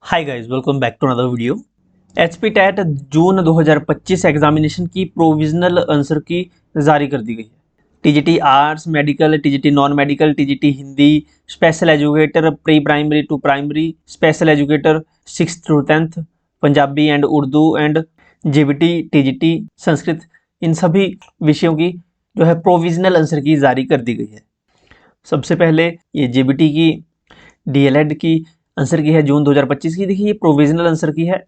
Hi guys, welcome back to another video. HP TET June 2025 examination की provisional answer key जारी कर दी गई है। TGT arts, medical, TGT non medical, TGT Hindi, special educator pre primary to primary, special educator 6th to 10th, Punjabi and Urdu and JBT, TGT Sanskrit, इन सभी विषयों की जो है प्रोविजनल आंसर की जारी कर दी गई है। सबसे पहले ये जीबीटी की डीएलएड की आंसर की है जून 2025 की। देखिए ये प्रोविजनल आंसर की है।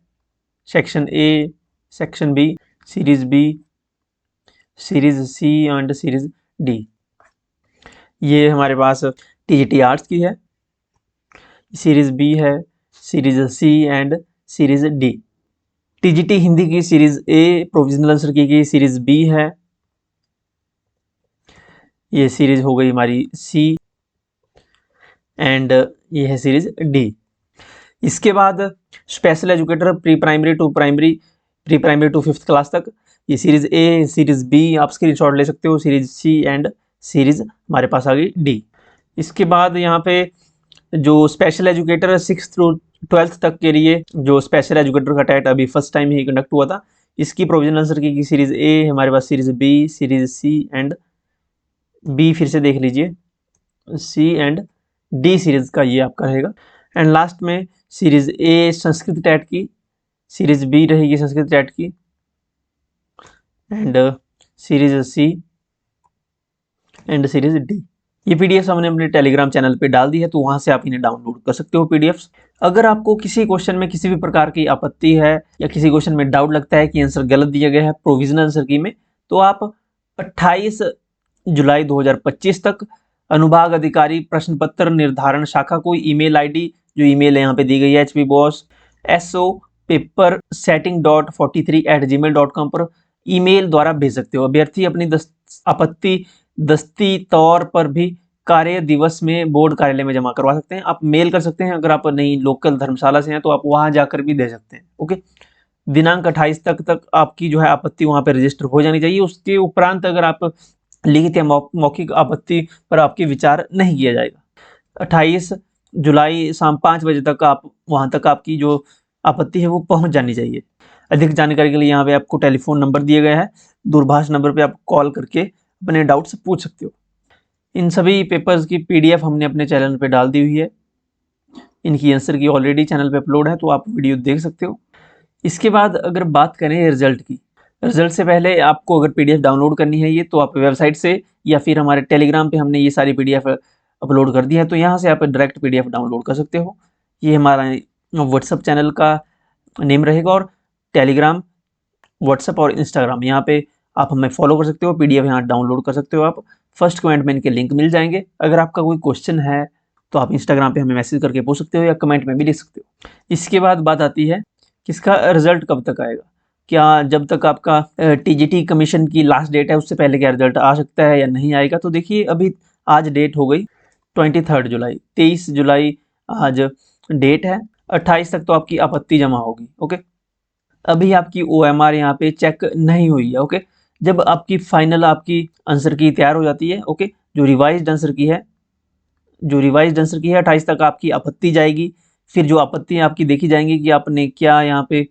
Section A, section B, series B, series C and series D. ये हमारे पास टीजीटी आर्ट्स की है, सीरीज बी है, series C and series D. TGT Hindi की series A provisional answer key series B है। ये सीरीज हो गई हमारी सी एंड ये है सीरीज डी। इसके बाद special educator pre primary to primary, pre primary to 5th class तक, ये सीरीज ए, सीरीज बी आप स्क्रीनशॉट ले सकते हो, सीरीज सी एंड सीरीज हमारे पास आ गई डी। इसके बाद यहाँ पे जो special educator 6th to 12th तक के लिए जो स्पेशल एजुकेटर का टेट अभी फर्स्ट टाइम ही कंडक्ट हुआ था, इसकी provisional answer key series A, हमारे पास series B, series C and B, फिर से देख लीजिए, सी एंड डी सीरीज का ये आपका रहेगा। एंड लास्ट में सीरीज ए संस्कृत टैट की, सीरीज बी रहेगी संस्कृत टैट की and series C and series D. ये पीडीएफ हमने अपने टेलीग्राम चैनल पे डाल दी है, तो वहां से आप इन्हें डाउनलोड कर सकते हो पीडीएफ्स। अगर आपको किसी क्वेश्चन में किसी भी प्रकार की आपत्ति है या किसी क्वेश्चन में डाउट लगता है कि आंसर गलत दिया गया है प्रोविजनल आंसर की में, तो आप 28 जुलाई 2025 तक अनुभाग अधिकारी प्रश्न पत्र निर्धारण शाखा को ईमेल आईडी, जो ईमेल है यहाँ पे दी गई है hpboss@papersetting.43@gmail.com पर ईमेल द्वारा भेज सकते हो। अभ्यर्थी अपनी आपत्ति दस्ती तौर पर भी कार्य दिवस में बोर्ड कार्यालय में जमा करवा सकते हैं। आप मेल कर सकते हैं, अगर आप नहीं लोकल धर्मशाला से हैं तो आप वहां जाकर भी दे सकते हैं। ओके, दिनांक 28 तक आपकी जो है आपत्ति वहां पर रजिस्टर हो जानी चाहिए। उसके उपरांत अगर आप लिखित या मौखिक आपत्ति पर आपकी विचार नहीं किया जाएगा। 28 जुलाई शाम 5 बजे तक आप वहां तक आपकी जो आपत्ति है वो पहुंच जानी चाहिए। अधिक जानकारी के लिए यहाँ पे आपको टेलीफोन नंबर दिए गए हैं, दूरभाष नंबर पे आप कॉल करके अपने डाउट्स पूछ सकते हो। इन सभी पेपर्स की पीडीएफ हमने अपने चैनल पे डाल दी हुई है। इनकी आंसर की ऑलरेडी चैनल पे अपलोड है, तो आप वीडियो देख सकते हो। इसके बाद अगर बात करें रिजल्ट की, रिजल्ट से पहले आपको अगर पीडीएफ डाउनलोड करनी है ये, तो आप वेबसाइट से या फिर हमारे टेलीग्राम पे हमने ये सारी पीडीएफ अपलोड कर दी है, तो यहाँ से आप डायरेक्ट पीडीएफ डाउनलोड कर सकते हो। ये हमारा व्हाट्सअप चैनल का नेम रहेगा और टेलीग्राम, व्हाट्सअप और इंस्टाग्राम यहाँ पे आप हमें फॉलो कर सकते हो। पीडीएफ यहाँ डाउनलोड कर सकते हो आप। फर्स्ट कमेंट में इनके लिंक मिल जाएंगे। अगर आपका कोई क्वेश्चन है तो आप इंस्टाग्राम पे हमें मैसेज करके पूछ सकते हो या कमेंट में भी लिख सकते हो। इसके बाद बात आती है कि इसका रिजल्ट कब तक आएगा। क्या जब तक आपका टीजीटी कमीशन की लास्ट डेट है उससे पहले क्या रिजल्ट आ सकता है या नहीं आएगा? तो देखिए अभी आज डेट हो गई 23 जुलाई, 23 जुलाई आज डेट है। 28 तक तो आपकी आपत्ति जमा होगी। ओके, अभी आपकी OMR यहाँ पे चेक नहीं हुई है। ओके, जब आपकी फाइनल आपकी आंसर की तैयार हो जाती है, ओके, जो रिवाइज्ड आंसर की है, 28 तक आपकी आपत्ति जाएगी। फिर जो आपत्ति आपकी देखी जाएंगी कि आपने क्या यहाँ पे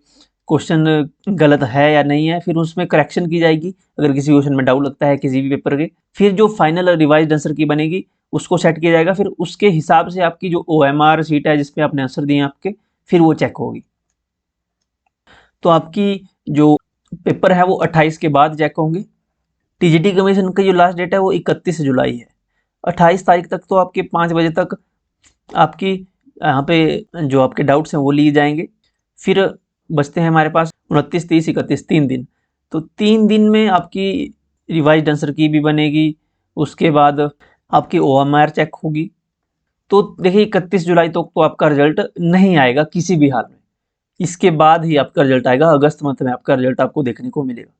क्वेश्चन गलत है या नहीं है, फिर उसमें करेक्शन की जाएगी अगर किसी क्वेश्चन में डाउट लगता है किसी भी पेपर के। फिर जो फाइनल रिवाइज्ड आंसर की बनेगी उसको सेट किया जाएगा। फिर उसके हिसाब से आपकी जो OMR शीट है जिसपे आपने आंसर दिए आपके, फिर वो चेक होगी। तो आपकी जो पेपर है वो 28 के बाद चेक होंगे। टीजीटी कमीशन की जो लास्ट डेट है वो 31 जुलाई है। 28 तारीख तक तो आपके 5 बजे तक आपकी यहाँ पे जो आपके डाउट्स हैं वो लिए जाएंगे। फिर बचते हैं हमारे पास 29, 30, 31 3 दिन। तो 3 दिन में आपकी रिवाइज्ड आंसर की भी बनेगी, उसके बाद आपकी OMR चेक होगी। तो देखिए 31 जुलाई तक तो आपका रिजल्ट नहीं आएगा किसी भी हाल में। इसके बाद ही आपका रिजल्ट आएगा। अगस्त मंथ में आपका रिजल्ट आपको देखने को मिलेगा,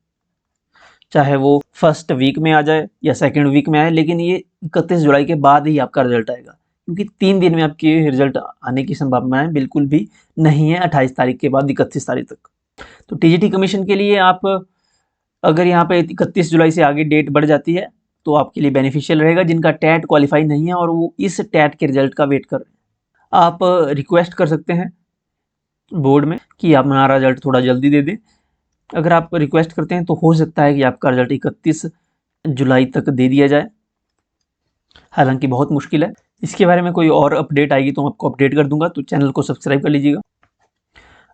चाहे वो फर्स्ट वीक में आ जाए या सेकंड वीक में आए, लेकिन ये 31 जुलाई के बाद ही आपका रिजल्ट आएगा, क्योंकि 3 दिन में आपके रिजल्ट आने की संभावनाएं बिल्कुल भी नहीं है 28 तारीख के बाद 31 तारीख तक। तो टीजीटी कमीशन के लिए आप अगर यहाँ पे 31 जुलाई से आगे डेट बढ़ जाती है तो आपके लिए बेनिफिशियल रहेगा। जिनका टैट क्वालिफाई नहीं है और वो इस टैट के रिजल्ट का वेट कर रहे हैं, आप रिक्वेस्ट कर सकते हैं बोर्ड में कि आप हमारा रिजल्ट थोड़ा जल्दी दे दें। अगर आप रिक्वेस्ट करते हैं तो हो सकता है कि आपका रिजल्ट 31 जुलाई तक दे दिया जाए, हालांकि बहुत मुश्किल है। इसके बारे में कोई और अपडेट आएगी तो मैं आपको अपडेट कर दूंगा, तो चैनल को सब्सक्राइब कर लीजिएगा।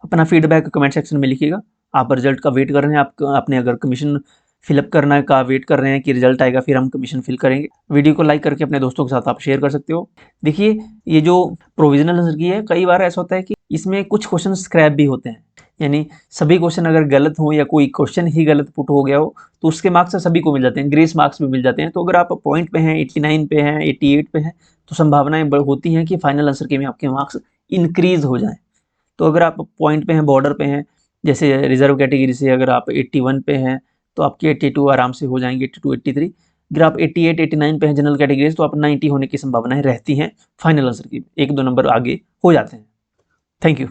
अपना फीडबैक कमेंट सेक्शन में लिखिएगा। आप रिजल्ट का वेट कर रहे हैं, आपने अगर कमीशन फिलअप करना का वेट कर रहे हैं कि रिजल्ट आएगा फिर हम कमीशन फिल करेंगे। वीडियो को लाइक करके अपने दोस्तों के साथ आप शेयर कर सकते हो। देखिए, ये जो प्रोविजनल आंसर की है, कई बार ऐसा होता है कि इसमें कुछ क्वेश्चन स्क्रैप भी होते हैं, यानी सभी क्वेश्चन अगर गलत हो या कोई क्वेश्चन ही गलत पुट हो गया हो तो उसके मार्क्स सभी को मिल जाते हैं, ग्रेस मार्क्स भी मिल जाते हैं। तो अगर आप पॉइंट पे हैं, 89 पे हैं, 88 पे हैं, तो संभावनाएं होती हैं कि फाइनल आंसर के में आपके मार्क्स इंक्रीज हो जाएं। तो अगर आप पॉइंट पे हैं, बॉर्डर पे हैं, जैसे रिजर्व कैटेगरी से अगर आप 81 पे हैं तो आपके 82 आराम से हो जाएंगे, 82 83। अगर आप 88 89 पे हैं जनरल कैटेगरी से तो आप 90 होने की संभावनाएं रहती हैं फाइनल आंसर की, 1-2 नंबर आगे हो जाते हैं। Thank you.